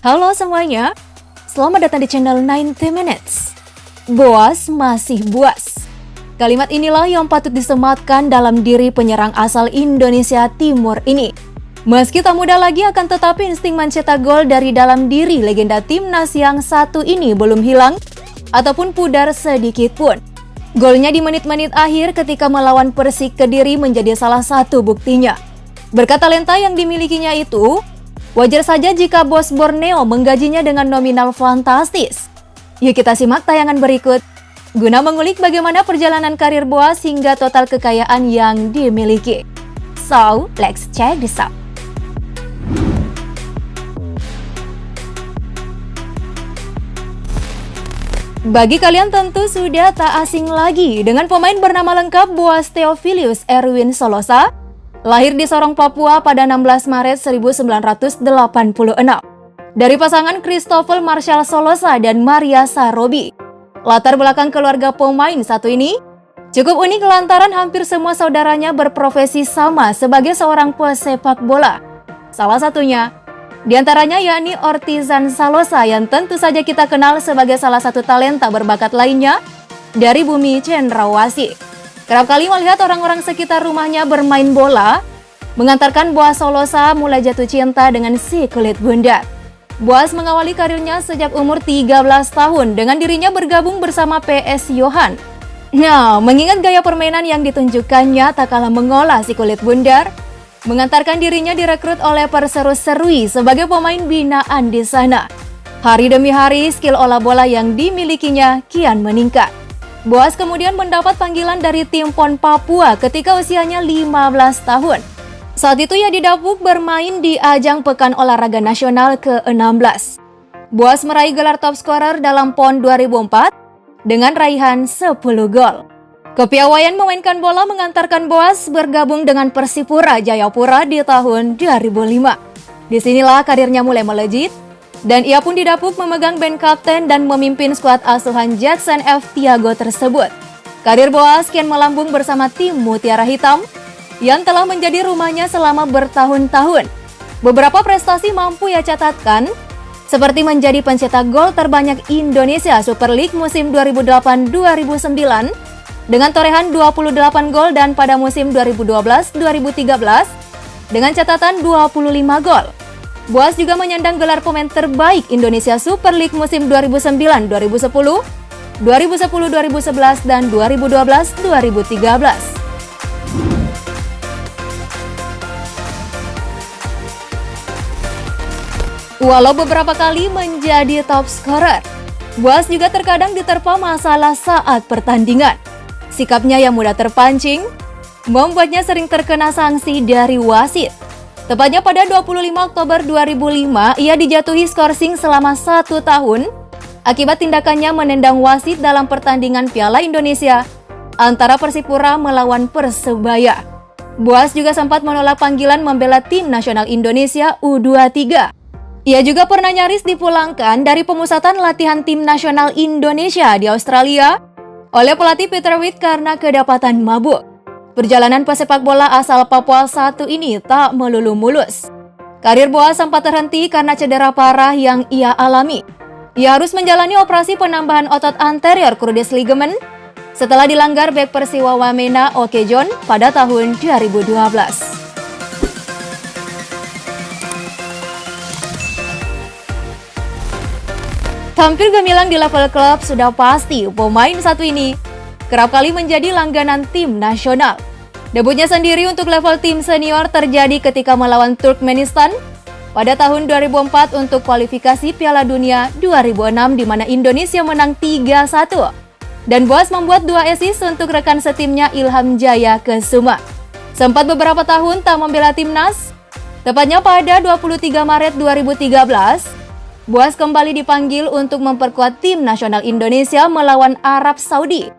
Halo semuanya, selamat datang di channel 90 Minutes. Boas masih buas. Kalimat inilah yang patut disematkan dalam diri penyerang asal Indonesia Timur ini. Meski tak muda lagi, akan tetapi insting mencetak gol dari dalam diri legenda timnas yang satu ini belum hilang ataupun pudar sedikit pun. Golnya di menit-menit akhir ketika melawan Persik Kediri menjadi salah satu buktinya. Berkat talenta yang dimilikinya itu, wajar saja jika bos Borneo menggajinya dengan nominal fantastis. Yuk kita simak tayangan berikut guna mengulik bagaimana perjalanan karir Boas hingga total kekayaan yang dimiliki. So, let's check this out. Bagi kalian tentu sudah tak asing lagi dengan pemain bernama lengkap Boas Theophilus Erwin Solosa, lahir di Sorong, Papua pada 16 Maret 1986. Dari pasangan Christopher Marshall Solosa dan Maria Sarobi. Latar belakang keluarga pemain satu ini cukup unik lantaran hampir semua saudaranya berprofesi sama sebagai seorang pesepak bola. Salah satunya diantaranya yakni Ortizan Salosa yang tentu saja kita kenal sebagai salah satu talenta berbakat lainnya dari bumi Cendrawasih. Kerap kali melihat orang-orang sekitar rumahnya bermain bola, mengantarkan Boas Solosa mulai jatuh cinta dengan si kulit bundar. Boas mengawali karirnya sejak umur 13 tahun dengan dirinya bergabung bersama PS Johan. Nah, mengingat gaya permainan yang ditunjukkannya tak kalah mengolah si kulit bundar, mengantarkan dirinya direkrut oleh Perseru Serui sebagai pemain binaan di sana. Hari demi hari, skill olah bola yang dimilikinya kian meningkat. Boas kemudian mendapat panggilan dari tim PON Papua ketika usianya 15 tahun. Saat itu ia didapuk bermain di ajang Pekan Olahraga Nasional ke-16. Boas meraih gelar top scorer dalam PON 2004 dengan raihan 10 gol. Kepiawaian memainkan bola mengantarkan Boas bergabung dengan Persipura Jayapura di tahun 2005. Disinilah karirnya mulai melejit, dan ia pun didapuk memegang band kapten dan memimpin skuad asuhan Jackson F. Tiago tersebut. Karir Boas kian melambung bersama tim Mutiara Hitam yang telah menjadi rumahnya selama bertahun-tahun. Beberapa prestasi mampu ia catatkan, seperti menjadi pencetak gol terbanyak Indonesia Super League musim 2008-2009 dengan torehan 28 gol dan pada musim 2012-2013 dengan catatan 25 gol. Boas juga menyandang gelar pemain terbaik Indonesia Super League musim 2009-2010, 2010-2011, dan 2012-2013. Walau beberapa kali menjadi top scorer, Boas juga terkadang diterpa masalah saat pertandingan. Sikapnya yang mudah terpancing membuatnya sering terkena sanksi dari wasit. Tepatnya pada 25 Oktober 2005, ia dijatuhi skorsing selama 1 tahun akibat tindakannya menendang wasit dalam pertandingan Piala Indonesia antara Persipura melawan Persebaya. Boas juga sempat menolak panggilan membela tim nasional Indonesia U23. Ia juga pernah nyaris dipulangkan dari pemusatan latihan tim nasional Indonesia di Australia oleh pelatih Peter Witt karena kedapatan mabuk. Perjalanan pesepak bola asal Papua satu ini tak melulu mulus. Karir Boas sempat terhenti karena cedera parah yang ia alami. Ia harus menjalani operasi penambahan otot anterior crucis ligament setelah dilanggar bek Persiwa Wamena Okejon pada tahun 2012. Tampil gemilang di level klub sudah pasti pemain satu ini kerap kali menjadi langganan tim nasional. Debutnya sendiri untuk level tim senior terjadi ketika melawan Turkmenistan pada tahun 2004 untuk kualifikasi Piala Dunia 2006 di mana Indonesia menang 3-1. Dan Boas membuat 2 assist untuk rekan setimnya Ilham Jaya Kesuma. Sempat beberapa tahun tak membela timnas, tepatnya pada 23 Maret 2013, Boas kembali dipanggil untuk memperkuat tim nasional Indonesia melawan Arab Saudi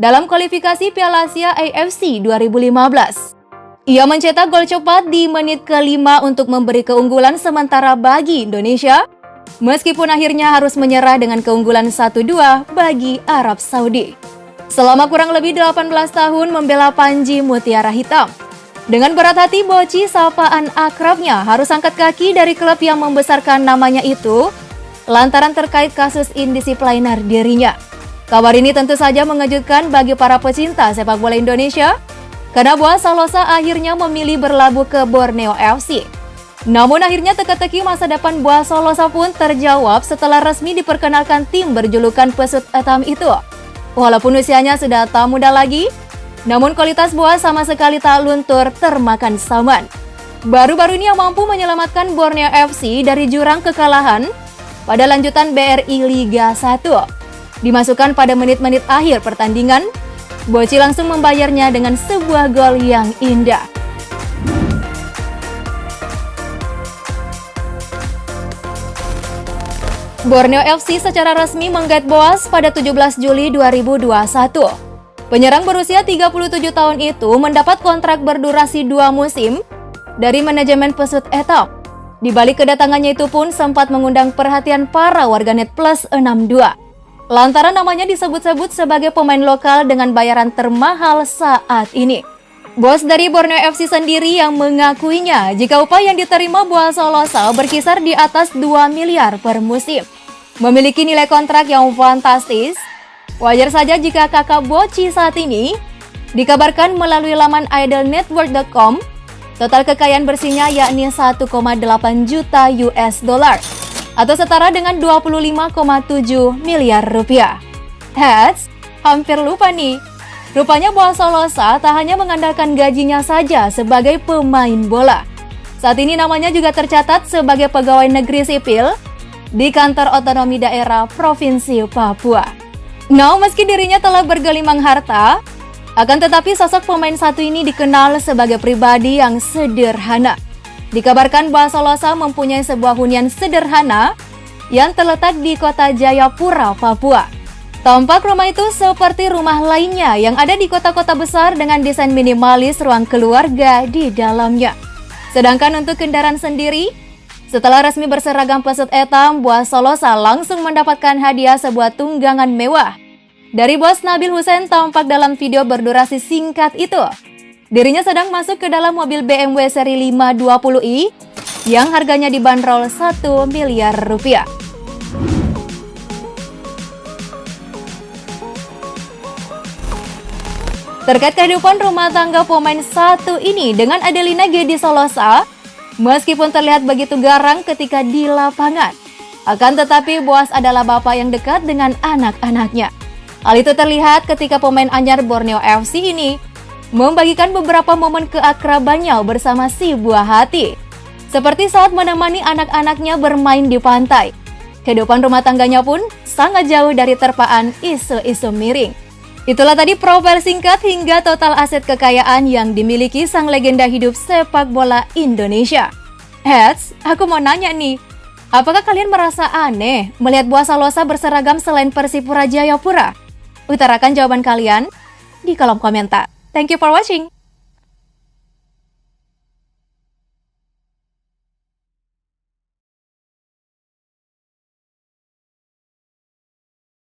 dalam kualifikasi Piala Asia AFC 2015. Ia mencetak gol cepat di menit ke-5 untuk memberi keunggulan sementara bagi Indonesia, meskipun akhirnya harus menyerah dengan keunggulan 1-2 bagi Arab Saudi. Selama kurang lebih 18 tahun membela Panji Mutiara Hitam, Dengan berat hati, Boci sapaan akrabnya harus angkat kaki dari klub yang membesarkan namanya itu lantaran terkait kasus indisipliner dirinya. Kabar ini tentu saja mengejutkan bagi para pecinta sepak bola Indonesia karena Boaz Salosa akhirnya memilih berlabuh ke Borneo FC. Namun akhirnya teka-teki masa depan Boaz Salosa pun terjawab setelah resmi diperkenalkan tim berjulukan Pesut Etam itu. Walaupun usianya sudah tak muda lagi, namun kualitas Boaz sama sekali tak luntur termakan saman. Baru-baru ini yang mampu menyelamatkan Borneo FC dari jurang kekalahan pada lanjutan BRI Liga 1. Dimasukkan pada menit-menit akhir pertandingan, Boci langsung membayarnya dengan sebuah gol yang indah. Borneo FC secara resmi menggait Boaz pada 17 Juli 2021. Penyerang berusia 37 tahun itu mendapat kontrak berdurasi 2 musim dari manajemen Pesut Etam. Di balik kedatangannya itu pun sempat mengundang perhatian para warganet plus 62. Lantaran namanya disebut-sebut sebagai pemain lokal dengan bayaran termahal saat ini. Bos dari Borneo FC sendiri yang mengakuinya jika upah yang diterima Boaz Salosa berkisar di atas 2 miliar per musim. Memiliki nilai kontrak yang fantastis, wajar saja jika kakak Boci saat ini dikabarkan melalui laman idolnetwork.com total kekayaan bersihnya yakni 1,8 juta US dollar atau setara dengan 25,7 miliar rupiah. Heads, hampir lupa nih. Rupanya Boaz Salosa tak hanya mengandalkan gajinya saja sebagai pemain bola. Saat ini namanya juga tercatat sebagai pegawai negeri sipil di kantor otonomi daerah Provinsi Papua. Nah, meski dirinya telah bergelimang harta, akan tetapi sosok pemain satu ini dikenal sebagai pribadi yang sederhana. Dikabarkan Boaz Salosa mempunyai sebuah hunian sederhana yang terletak di kota Jayapura, Papua. Tampak rumah itu seperti rumah lainnya yang ada di kota-kota besar dengan desain minimalis ruang keluarga di dalamnya. Sedangkan untuk kendaraan sendiri, setelah resmi berseragam Pesut Etam, Boaz Salosa langsung mendapatkan hadiah sebuah tunggangan mewah dari bos Nabil Hussein tampak dalam video berdurasi singkat itu. Dirinya sedang masuk ke dalam mobil BMW seri 520i yang harganya dibanderol 1 miliar rupiah. Terkait kehidupan rumah tangga pemain satu ini dengan Adelina Gedi Salosa, meskipun terlihat begitu garang ketika di lapangan, akan tetapi Boaz adalah bapak yang dekat dengan anak-anaknya. Hal itu terlihat ketika pemain anyar Borneo FC ini membagikan beberapa momen keakrabannya bersama si buah hati. Seperti saat menemani anak-anaknya bermain di pantai. Kehidupan rumah tangganya pun sangat jauh dari terpaan isu-isu miring. Itulah tadi profil singkat hingga total aset kekayaan yang dimiliki sang legenda hidup sepak bola Indonesia. Heads, aku mau nanya nih, apakah kalian merasa aneh melihat Boaz Salosa berseragam selain Persipura Jayapura? Utarakan jawaban kalian di kolom komentar. Thank you for watching.